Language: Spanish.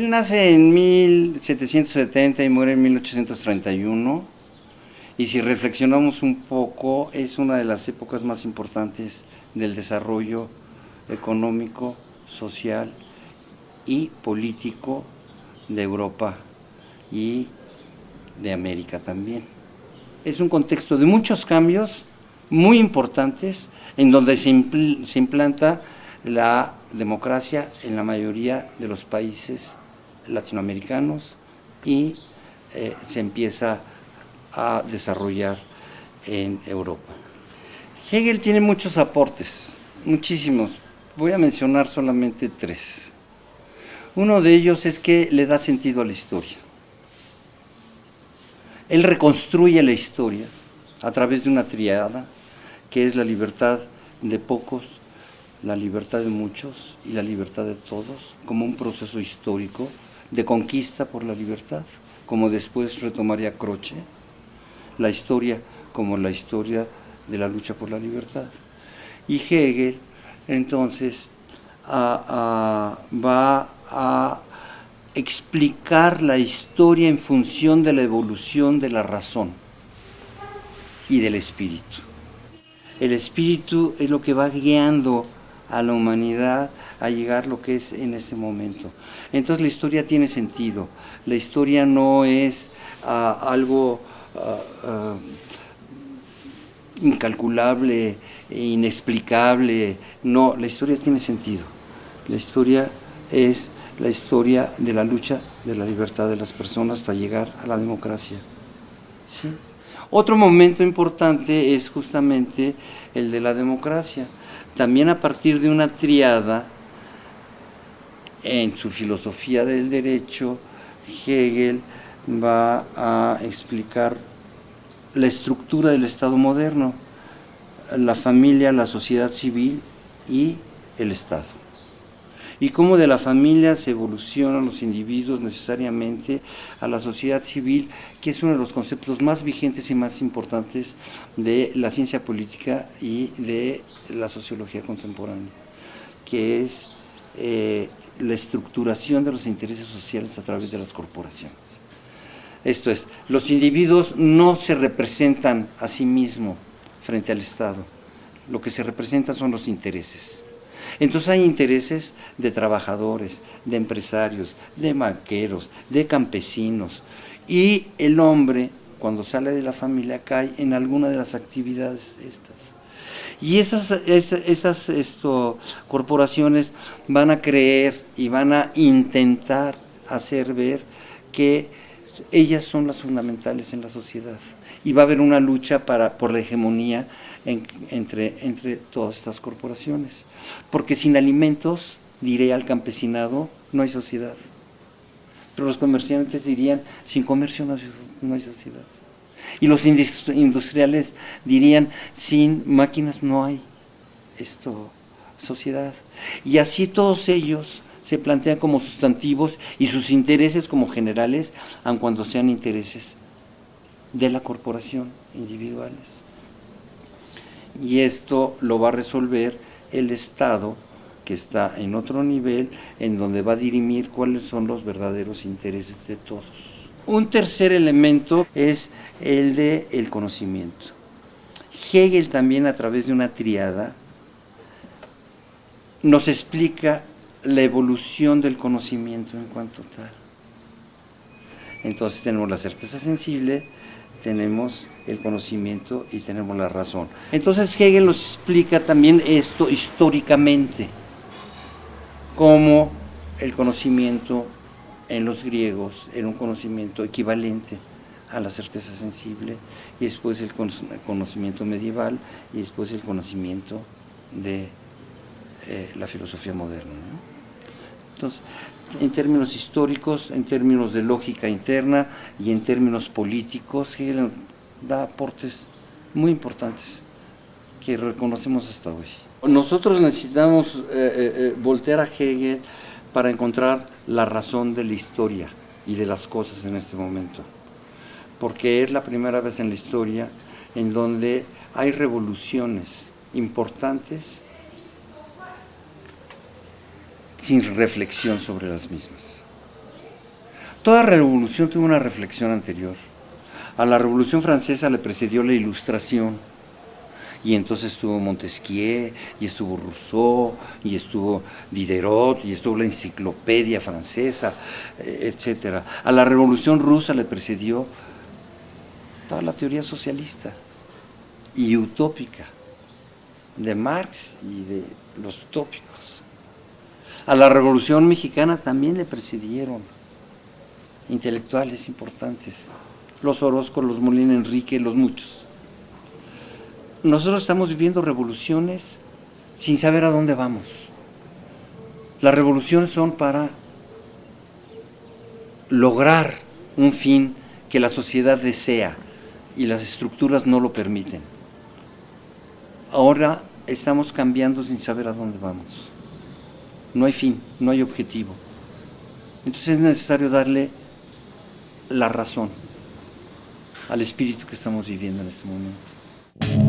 Él nace en 1770 y muere en 1831, y si reflexionamos un poco, es una de las épocas más importantes del desarrollo económico, social y político de Europa y de América también. Es un contexto de muchos cambios muy importantes en donde se implanta la democracia en la mayoría de los países latinoamericanos y se empieza a desarrollar en Europa. Hegel tiene muchos aportes, muchísimos. Voy a mencionar solamente 3. Uno de ellos es que le da sentido a la historia. Él reconstruye la historia a través de una tríada que es la libertad de pocos, la libertad de muchos y la libertad de todos, como un proceso histórico de conquista por la libertad, como después retomaría Croce, la historia como la historia de la lucha por la libertad. Y Hegel, entonces, va a explicar la historia en función de la evolución de la razón y del espíritu. El espíritu es lo que va guiando a la humanidad a llegar a lo que es en ese momento. Entonces la historia tiene sentido. La historia no es algo incalculable, inexplicable. No, la historia tiene sentido. La historia es la historia de la lucha de la libertad de las personas hasta llegar a la democracia. ¿Sí? Otro momento importante es justamente el de la democracia. También a partir de una tríada, en su filosofía del derecho, Hegel va a explicar la estructura del Estado moderno, la familia, la sociedad civil y el Estado. Y cómo de la familia se evolucionan los individuos necesariamente a la sociedad civil, que es uno de los conceptos más vigentes y más importantes de la ciencia política y de la sociología contemporánea, que es la estructuración de los intereses sociales a través de las corporaciones. Esto es, los individuos no se representan a sí mismos frente al Estado, lo que se representa son los intereses. Entonces hay intereses de trabajadores, de empresarios, de banqueros, de campesinos, y el hombre, cuando sale de la familia, cae en alguna de las actividades estas. Y esas corporaciones van a creer y van a intentar hacer ver que ellas son las fundamentales en la sociedad. Y va a haber una lucha por la hegemonía entre todas estas corporaciones. Porque sin alimentos, diré al campesinado, no hay sociedad. Pero los comerciantes dirían, sin comercio no hay sociedad. Y los industriales dirían, sin máquinas no hay sociedad. Y así todos ellos se plantean como sustantivos y sus intereses como generales, aun cuando sean intereses de la corporación individuales. Y esto lo va a resolver el Estado, que está en otro nivel, en donde va a dirimir cuáles son los verdaderos intereses de todos. Un tercer elemento es el del conocimiento. Hegel también, a través de una tríada, nos explica la evolución del conocimiento en cuanto tal. Entonces tenemos la certeza sensible, tenemos el conocimiento y tenemos la razón. Entonces Hegel nos explica también esto históricamente, como el conocimiento en los griegos era un conocimiento equivalente a la certeza sensible, y después el conocimiento medieval, y después el conocimiento de la filosofía moderna, ¿no? Entonces, en términos históricos, en términos de lógica interna y en términos políticos, Hegel da aportes muy importantes que reconocemos hasta hoy. Nosotros necesitamos voltear a Hegel para encontrar la razón de la historia y de las cosas en este momento, porque es la primera vez en la historia en donde hay revoluciones importantes sin reflexión sobre las mismas. Toda revolución tuvo una reflexión anterior. A la Revolución Francesa le precedió la Ilustración, y entonces estuvo Montesquieu, y estuvo Rousseau, y estuvo Diderot, y estuvo la enciclopedia francesa, etc. A la Revolución Rusa le precedió toda la teoría socialista y utópica de Marx y de los utópicos. A la Revolución Mexicana también le precedieron intelectuales importantes, los Orozco, los Molina Enrique, los muchos. Nosotros estamos viviendo revoluciones sin saber a dónde vamos. Las revoluciones son para lograr un fin que la sociedad desea y las estructuras no lo permiten. Ahora estamos cambiando sin saber a dónde vamos. No hay fin, no hay objetivo. Entonces es necesario darle la razón al espíritu que estamos viviendo en este momento.